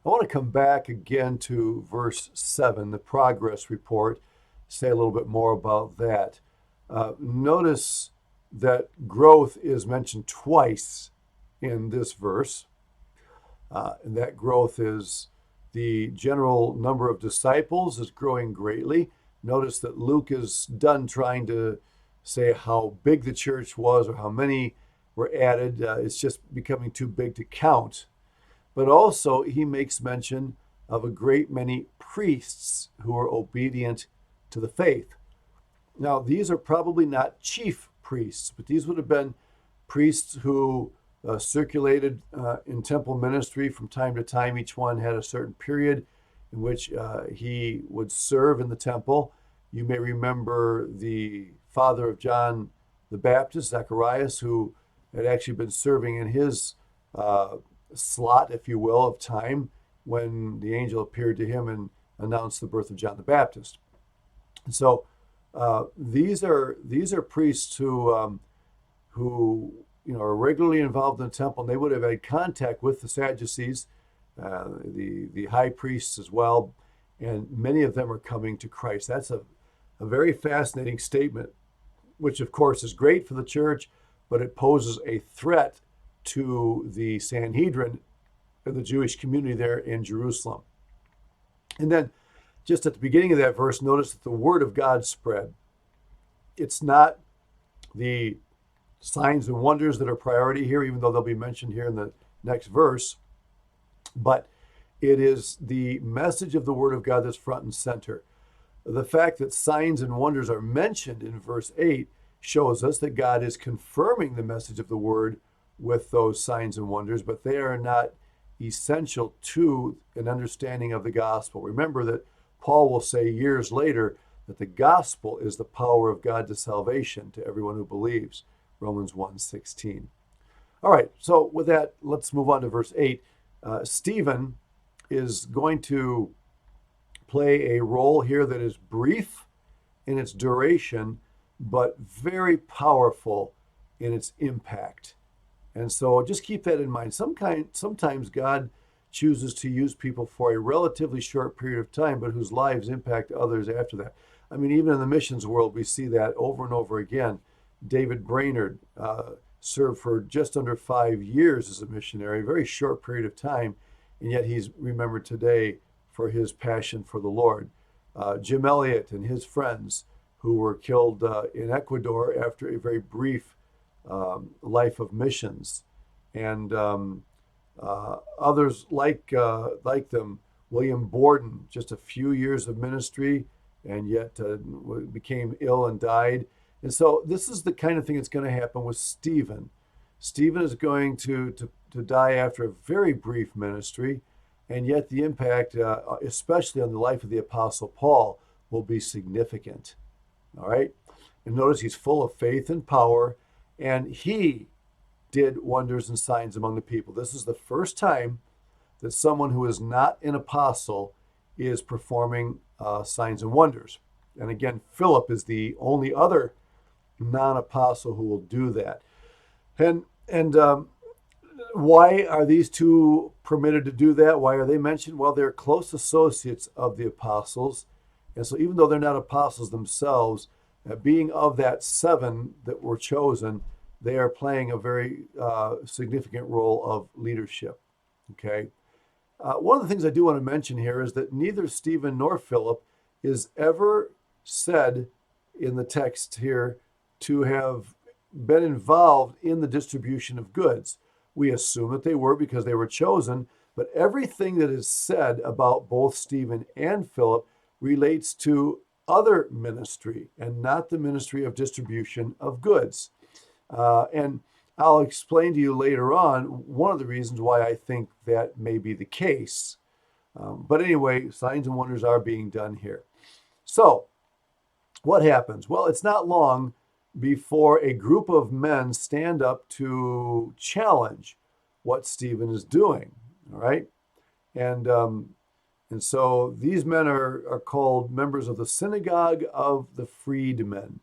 I want to come back again to verse 7, the progress report, say a little bit more about that. Notice that growth is mentioned twice in this verse, and that growth is the general number of disciples is growing greatly. Notice that Luke is done trying to say how big the church was or how many were added. It's just becoming too big to count. But also, he makes mention of a great many priests who are obedient to the faith. Now, these are probably not chief priests, but these would have been priests who circulated in temple ministry from time to time. Each one had a certain period in which he would serve in the temple. You may remember the father of John the Baptist, Zacharias, who had actually been serving in his uh, slot, if you will, of time when the angel appeared to him and announced the birth of John the Baptist. And so these are priests who are regularly involved in the temple, and they would have had contact with the Sadducees, the high priests as well, and many of them are coming to Christ. That's a very fascinating statement, which of course is great for the church, but it poses a threat to the Sanhedrin and the Jewish community there in Jerusalem. And then just at the beginning of that verse, notice that the word of God spread. It's not the signs and wonders that are priority here, even though they'll be mentioned here in the next verse, but it is the message of the word of God that's front and center. The fact that signs and wonders are mentioned in verse 8 shows us that God is confirming the message of the word with those signs and wonders, but they are not essential to an understanding of the gospel. Remember that Paul will say years later that the gospel is the power of God to salvation to everyone who believes. Romans 1:16. All right, so with that, let's move on to verse 8. Stephen is going to play a role here that is brief in its duration, but very powerful in its impact. And so just keep that in mind. Sometimes God chooses to use people for a relatively short period of time, but whose lives impact others after that. I mean, even in the missions world, we see that over and over again. David Brainerd served for just under 5 years as a missionary, a very short period of time, and yet he's remembered today for his passion for the Lord. Jim Elliot and his friends who were killed in Ecuador after a very brief life of missions, and others like them. William Borden, just a few years of ministry, and yet became ill and died. And so this is the kind of thing that's going to happen with Stephen. Stephen is going to die after a very brief ministry, and yet the impact, especially on the life of the Apostle Paul, will be significant. All right? And notice he's full of faith and power, and he did wonders and signs among the people. This is the first time that someone who is not an apostle is performing signs and wonders. And again, Philip is the only other non-apostle who will do that. And why are these two permitted to do that? Why are they mentioned? Well, they're close associates of the apostles. And so even though they're not apostles themselves, being of that seven that were chosen, they are playing a very significant role of leadership. Okay. One of the things I do want to mention here is that neither Stephen nor Philip is ever said in the text here to have been involved in the distribution of goods. We assume that they were because they were chosen, but everything that is said about both Stephen and Philip relates to other ministry and not the ministry of distribution of goods. And I'll explain to you later on one of the reasons why I think that may be the case. But anyway, signs and wonders are being done here. So, what happens? Well, it's not long before a group of men stand up to challenge what Stephen is doing. All right, and and so these men are called members of the synagogue of the freedmen.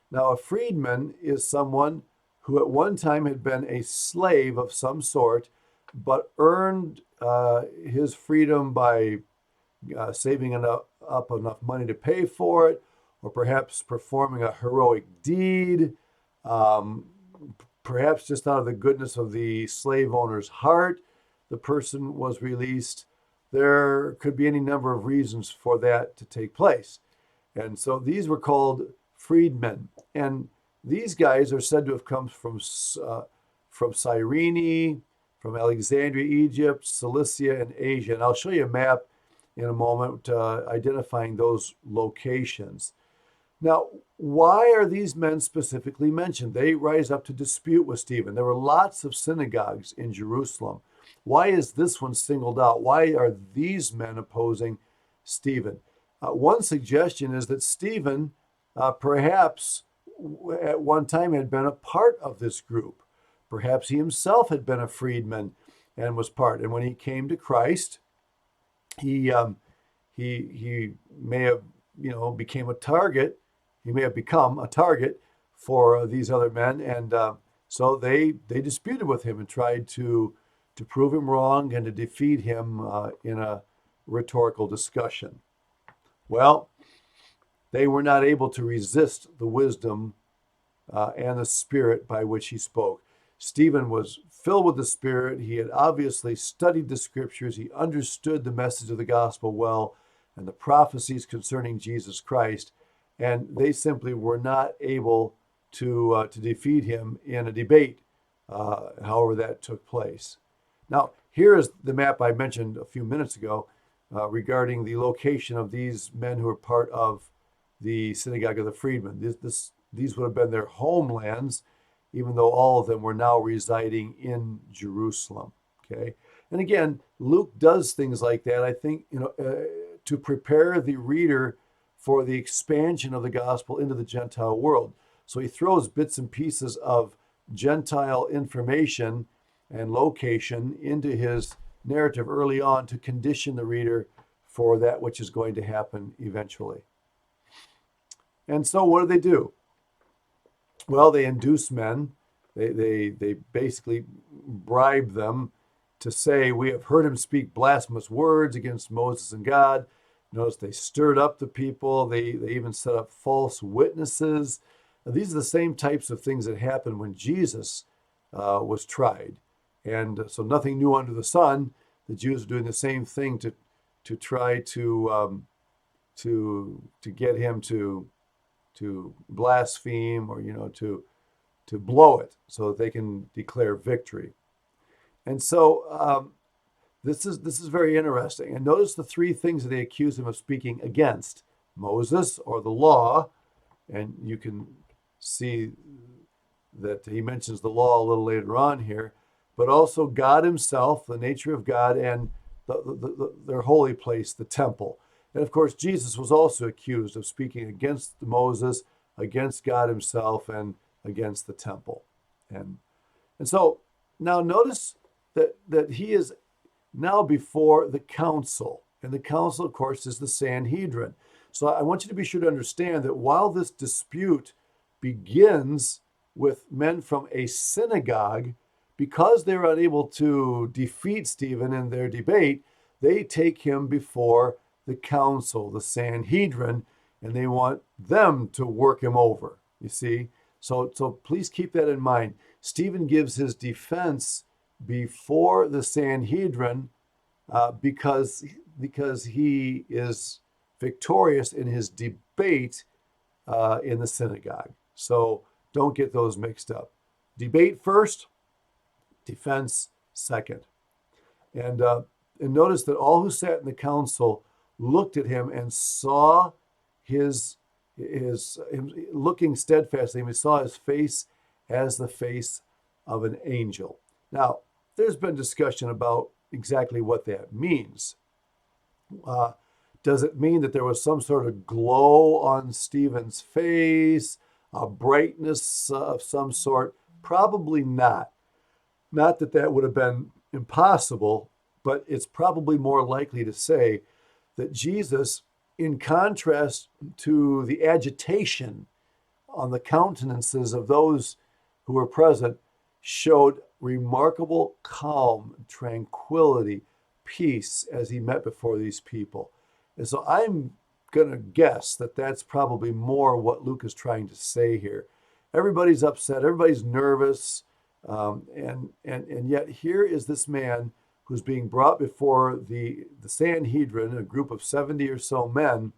Now, a freedman is someone who at one time had been a slave of some sort, but earned his freedom by up enough money to pay for it, or perhaps performing a heroic deed, um, perhaps just out of the goodness of the slave owner's heart, the person was released. There could be any number of reasons for that to take place. And so these were called freedmen. And these guys are said to have come from Cyrene, from Alexandria, Egypt, Cilicia, and Asia. And I'll show you a map in a moment identifying those locations. Now, why are these men specifically mentioned? They rise up to dispute with Stephen. There were lots of synagogues in Jerusalem. Why is this one singled out? Why are these men opposing Stephen? One suggestion is that Stephen perhaps at one time had been a part of this group. Perhaps he himself had been a freedman and was part. And when he came to Christ, he may have became a target. He may have become a target for these other men, and so they disputed with him and tried to prove him wrong and to defeat him in a rhetorical discussion. Well, they were not able to resist the wisdom and the spirit by which he spoke. Stephen was filled with the Spirit. He had obviously studied the scriptures. He understood the message of the gospel well and the prophecies concerning Jesus Christ. And they simply were not able to defeat him in a debate, however that took place. Now, here is the map I mentioned a few minutes ago regarding the location of these men who were part of the Synagogue of the Freedmen. These would have been their homelands, even though all of them were now residing in Jerusalem. Okay, and again, Luke does things like that, I think, to prepare the reader for the expansion of the gospel into the Gentile world. So he throws bits and pieces of Gentile information and location into his narrative early on to condition the reader for that which is going to happen eventually. And so what do? Well, they induce men. They basically bribe them to say, we have heard him speak blasphemous words against Moses and God. Notice they stirred up the people. They even set up false witnesses. Now, these are the same types of things that happened when Jesus was tried. And so nothing new under the sun. The Jews are doing the same thing to try to get him to blaspheme or to blow it so that they can declare victory. And so this is very interesting. And notice the three things that they accuse him of speaking against: Moses, or the law, and you can see that he mentions the law a little later on here, but also God himself, the nature of God, and their holy place, the temple. And of course, Jesus was also accused of speaking against Moses, against God himself, and against the temple. And so now notice that he is now before the council. And the council, of course, is the Sanhedrin. So I want you to be sure to understand that while this dispute begins with men from a synagogue, because they're unable to defeat Stephen in their debate, they take him before the council, the Sanhedrin, and they want them to work him over, you see. So please keep that in mind. Stephen gives his defense before the Sanhedrin because he is victorious in his debate in the synagogue. So don't get those mixed up. Debate first, defense second. And notice that all who sat in the council looked at him and saw him looking steadfastly. We saw his face as the face of an angel. Now, there's been discussion about exactly what that means. Does it mean that there was some sort of glow on Stephen's face, a brightness of some sort? Probably not. Not that that would have been impossible, but it's probably more likely to say that Jesus, in contrast to the agitation on the countenances of those who were present, showed remarkable calm, tranquility, peace as he met before these people. And so I'm going to guess that that's probably more what Luke is trying to say here. Everybody's upset, everybody's nervous, and yet here is this man who's being brought before the Sanhedrin, a group of 70 or so men,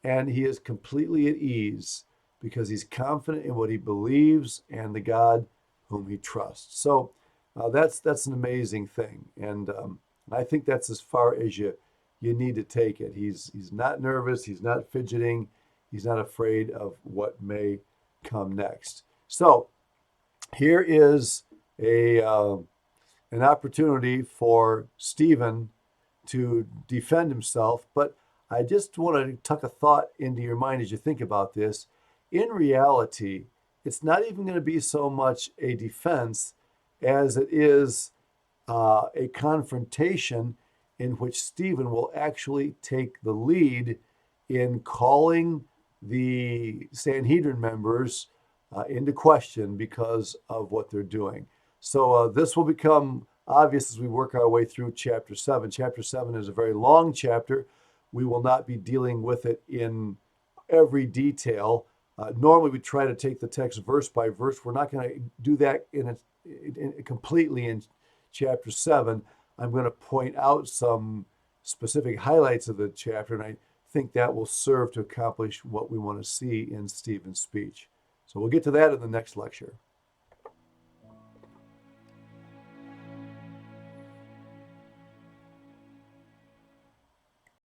and he is completely at ease because he's confident in what he believes and the God whom he trusts. So that's an amazing thing, and I think that's as far as you need to take it. He's not nervous, he's not fidgeting, he's not afraid of what may come next. So here is a an opportunity for Stephen to defend himself, but I just want to tuck a thought into your mind as you think about this. In reality, it's not even going to be so much a defense as it is a confrontation in which Stephen will actually take the lead in calling the Sanhedrin members into question because of what they're doing. So this will become obvious as we work our way through chapter 7. Chapter 7 is a very long chapter. We will not be dealing with it in every detail. Normally, we try to take the text verse by verse. We're not going to do that completely in chapter 7. I'm going to point out some specific highlights of the chapter, and I think that will serve to accomplish what we want to see in Stephen's speech. So we'll get to that in the next lecture.